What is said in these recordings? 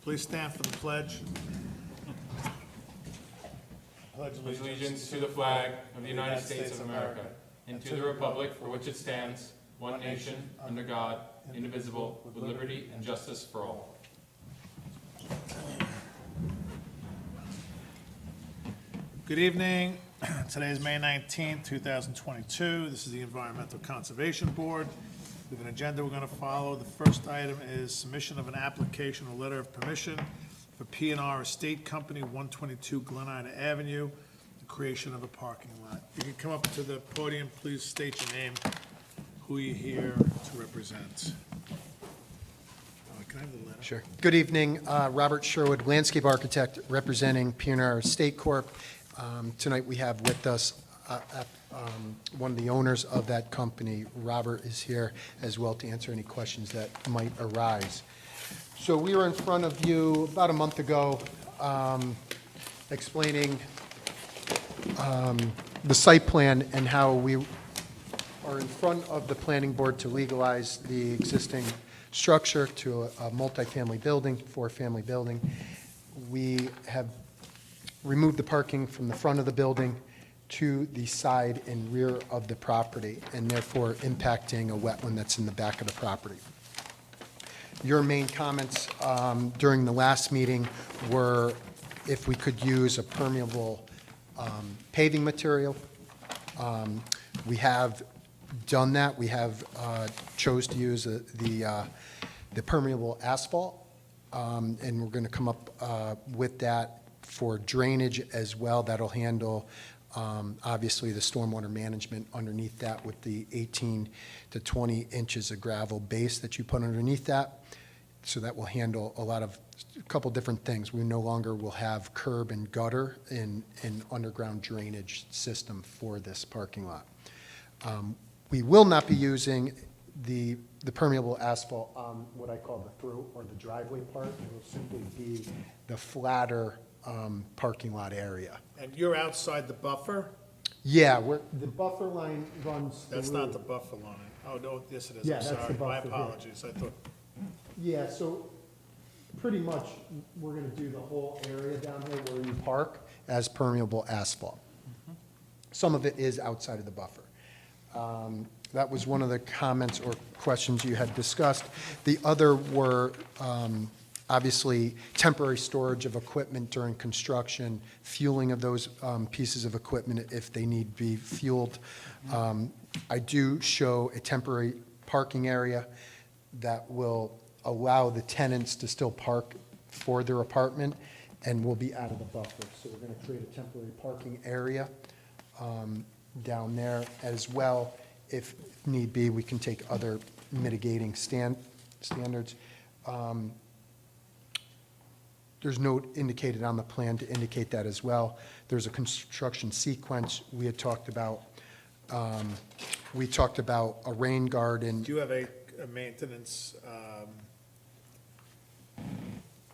Please stand for the pledge. Pledge Allegiance to the flag of the United States of America and to the republic for which it stands, one nation, under God, indivisible, with liberty and justice for all. Good evening. Today is May 19th, 2022. This is the Environmental Conservation Board. We have an agenda we're going to follow. The first item is submission of an application or letter of permission for P&R Estate Company, 122 Glen Ida Avenue, the creation of a parking lot. You can come up to the podium, please state your name, who you're here to represent. Can I have the letter? Sure. Good evening, Robert Sherwood, landscape architect representing P&R Estate Corp. Tonight we have with us one of the owners of that company. Robert is here as well to answer any questions that might arise. So we were in front of you about a month ago explaining the site plan and how we are in front of the planning board to legalize the existing structure to a multifamily building, four-family building. We have removed the parking from the front of the building to the side and rear of the property, and therefore impacting a wetland that's in the back of the property. Your main comments during the last meeting were if we could use a permeable paving material. We have done that. We have chose to use the permeable asphalt, and we're going to come up with that for drainage as well. That'll handle obviously the stormwater management underneath that with the 18 to 20 inches of gravel base that you put underneath that. So that will handle a couple different things. We no longer will have curb and gutter and underground drainage system for this parking lot. We will not be using the permeable asphalt on what I call the through or the driveway part. It will simply be the flatter parking lot area. And you're outside the buffer? Yeah, the buffer line runs through. That's not the buffer line. Oh, no, yes it is. Yeah, I'm that's sorry. the My buffer here. apologies. I thought, Yeah, so pretty much we're going to do the whole area down here where you park as permeable asphalt. Some of it is outside of the buffer. That was one of the comments or questions you had discussed. The other were obviously temporary storage of equipment during construction, fueling of those pieces of equipment if they need to be fueled. I do show a temporary parking area that will allow the tenants to still park for their apartment and will be out of the buffer. So we're going to create a temporary parking area down there as well. If need be, we can take other mitigating standards. There's note indicated on the plan to indicate that as well. There's a construction sequence we had talked about. We talked about a rain garden. do you have a maintenance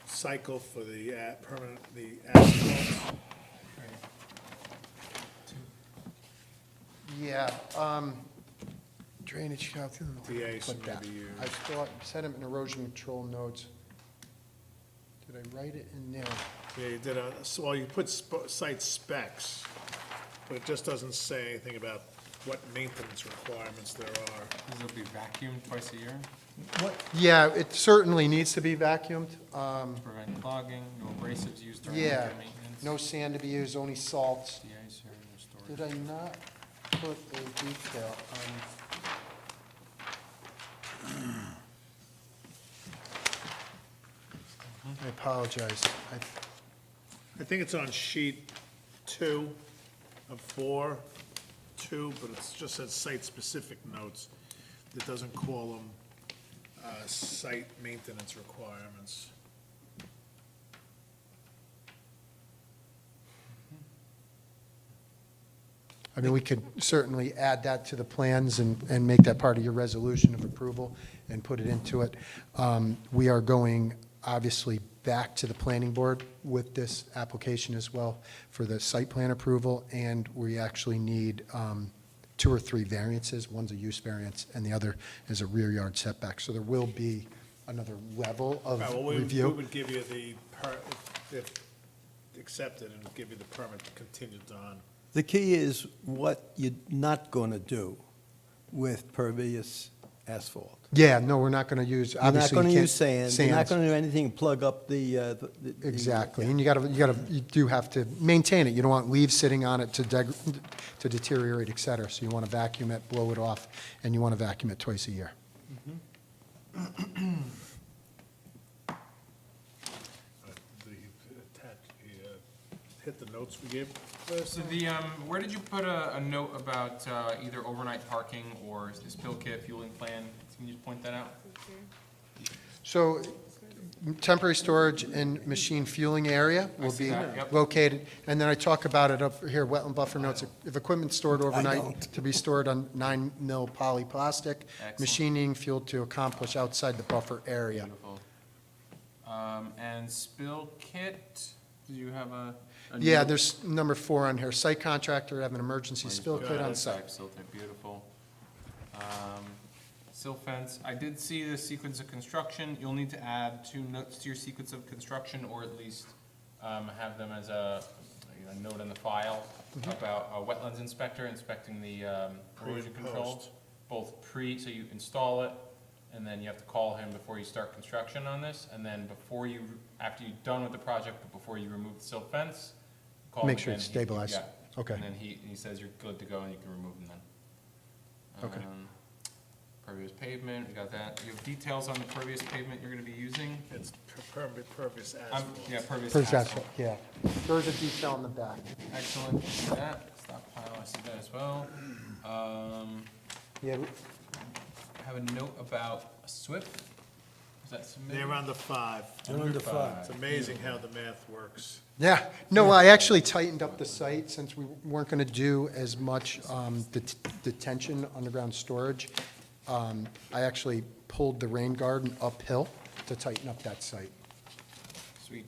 cycle for the asphalt? Yeah, drainage calculation. DA should Put that. maybe use. I thought, sediment and erosion control notes. Did I write it in there? Yeah, you did well, you put site specs, but it just doesn't say anything about what maintenance requirements there are. These will be vacuumed twice a year, Yeah, it certainly needs to be vacuumed. prevent clogging, no abrasives used during Yeah, winter maintenance. no sand to be used, only salts. De-ice or no storage. Did I not put a detail on? I apologize. I think it's on sheet 2 of 4, 2, but it just says site-specific notes. It doesn't call them site maintenance requirements. I mean, we could certainly add that to the plans and make that part of your resolution of approval and put it into it. We are going, obviously, back to the planning board with this application as well for the site plan approval, and we actually need 2 or 3 variances. One's a use variance, and the other is a rear yard setback. So there will be another level of Right, well, we review. would give you the, if accepted, and give you the permit contingent on. The key is what you're not going to do with pervious asphalt. Yeah, no, we're not going to use, You're not obviously. going to you use can't- sand, you're not sands. going to do anything to plug up the. Exactly, and you do have to maintain it. You don't want leaves sitting on it to deteriorate, et cetera. So you want to vacuum it, blow it off, and you want to vacuum it twice a year. Hit the notes we gave. So where did you put a note about either overnight parking or the spill kit fueling plan? Can you just point that out? So temporary storage and machine fueling area will see be that, yep. located, and then I talk about it up here, wetland buffer notes. If equipment stored overnight, to be stored on 9 mil polyplastic, Excellent. machining fuel to accomplish outside the buffer area. Beautiful. And spill kit, do you have a? Yeah, note? there's number 4 on here, site contractor have an emergency spill Got kit on it. site. Sill kit, beautiful. Sill fence, I did see the sequence of construction. You'll need to add 2 notes to your sequence of construction, or at least have them as a note in the file about a wetlands inspector inspecting the Pre erosion and control. post. Both so you install it, and then you have to call him before you start construction on this, and then after you're done with the project, but before you remove the sill fence, call him Make sure again. it's stabilized. Yeah. Okay. And then he says you're good to go and you can remove them then. Okay. Pervious pavement, we got that. You have details on the pervious pavement you're gonna be using? It's pervious Um, asphalt. Yeah, pervious First asphalt. asphalt, yeah. There's a detail in the back. Excellent, see that, stockpile, I see that as well. Yeah, Have a note about a SWIP, is that submitted? They're under 5. Under five. It's amazing how the math works. yeah. No, I actually tightened up the site since we weren't going to do as much detention, underground storage. I actually pulled the rain garden uphill to tighten up that site. Sweet.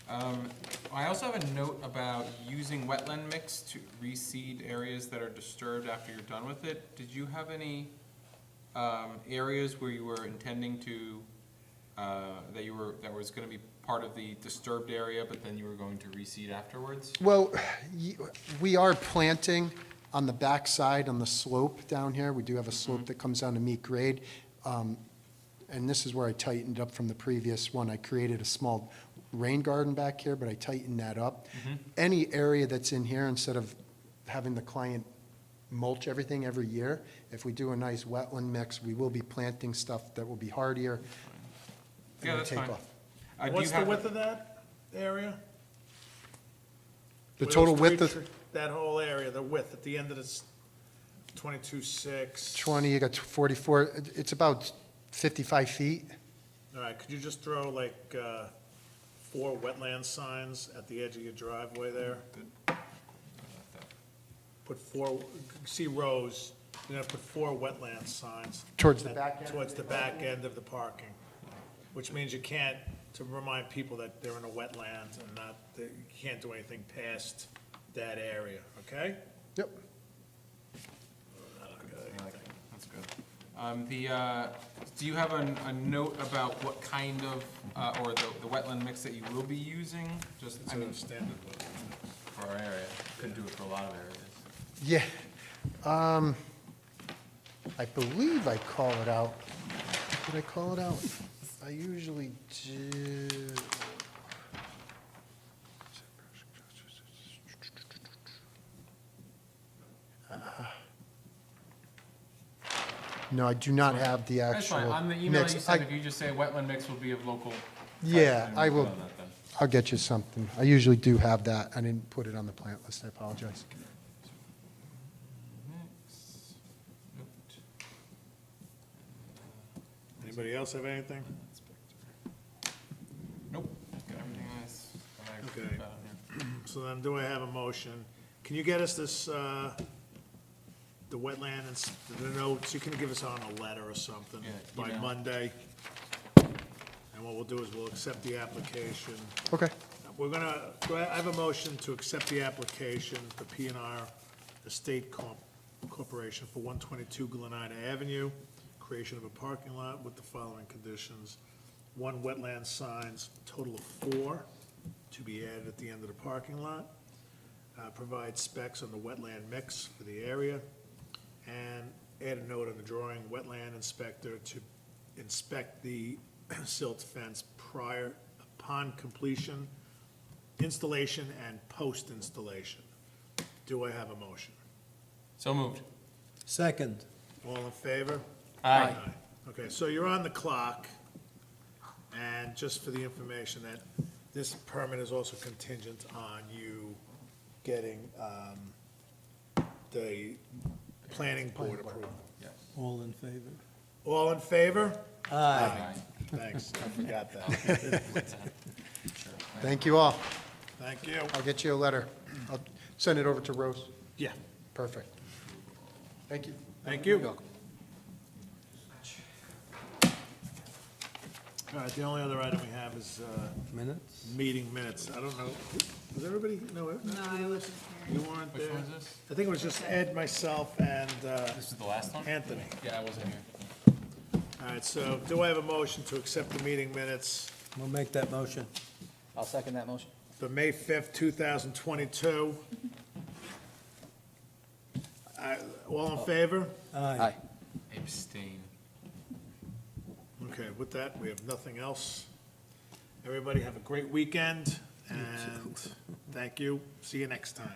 I also have a note about using wetland mix to reseed areas that are disturbed after you're done with it. Did you have any areas where you were intending to, that was gonna be part of the disturbed area, but then you were going to reseed afterwards? Well, we are planting on the backside, on the slope down here. We do have a slope that comes down to meet grade. And this is where I tightened up from the previous one. I created a small rain garden back here, but I tightened that up. Any area that's in here, instead of having the client mulch everything every year, if we do a nice wetland mix, we will be planting stuff that will be hardier. and Yeah, will that's take fine. off. Do you What's the have- width of that area? The Where total those width three of tr- That whole area, the width at the end of this 22.6. 20, you got 44, it's about 55 feet. All right, could you just throw like 4 wetland signs at the edge of your driveway there? Put 4, see rows, you're gonna put 4 wetland signs. Towards the back end? Towards the back end of the parking, which means you can't, to remind people that they're in a wetland and not, that you can't do anything past that area, okay? Yep. I like that. That's good. Do you have a note about what kind of, or the wetland mix that you will be using? Just, It's I mean, a standard one. for our area, could do it for a lot of areas. Yeah. I believe I call it out. Did I call it out? I usually do. No, I do not have the That's fine, actual on the email mix. you sent, if you just say wetland mix will be of local. Yeah, type, then I we'll will. put on that then. I'll get you something. I usually do have that. I didn't put it on the plant list. I apologize. Mix, note, Anybody else have anything? nope, got everything nice. Okay. So then, do I have a motion? Can you get us this, the wetland and the notes, you can give us on a letter or something Yeah, by email. Monday? And what we'll do is we'll accept the application. Okay. We're gonna, I have a motion to accept the application, the P&R Estate Corporation for 122 Glenina Avenue, creation of a parking lot with the following conditions. 1 wetland signs, total of 4, to be added at the end of the parking lot. Provide specs on the wetland mix for the area, and add a note on the drawing, wetland inspector to inspect the silt fence upon completion, installation, and post-installation. Do I have a motion? So moved. Second. All in favor? Aye. Okay, so you're on the clock, and just for the information that this permit is also contingent on you getting the planning board approval. Yes. All in favor? All in favor? Aye. Thanks, I forgot that. Thank you all. Thank you. I'll get you a letter. I'll send it over to Rose. Yeah, Perfect. Thank you. thank you. All right, the only other item we have is Minutes? meeting minutes. I don't know, was everybody, no, No, I wasn't you here. weren't Which there? one is this? I think it was just Ed, myself, and This is the last one? Anthony. Yeah, I wasn't here. All right, so do I have a motion to accept the meeting minutes We'll make that motion. I'll second that motion. for May 5th, 2022? All in favor? Aye. Abstain. Okay, with that, we have nothing else. Everybody have a great weekend, and thank you. See you next time.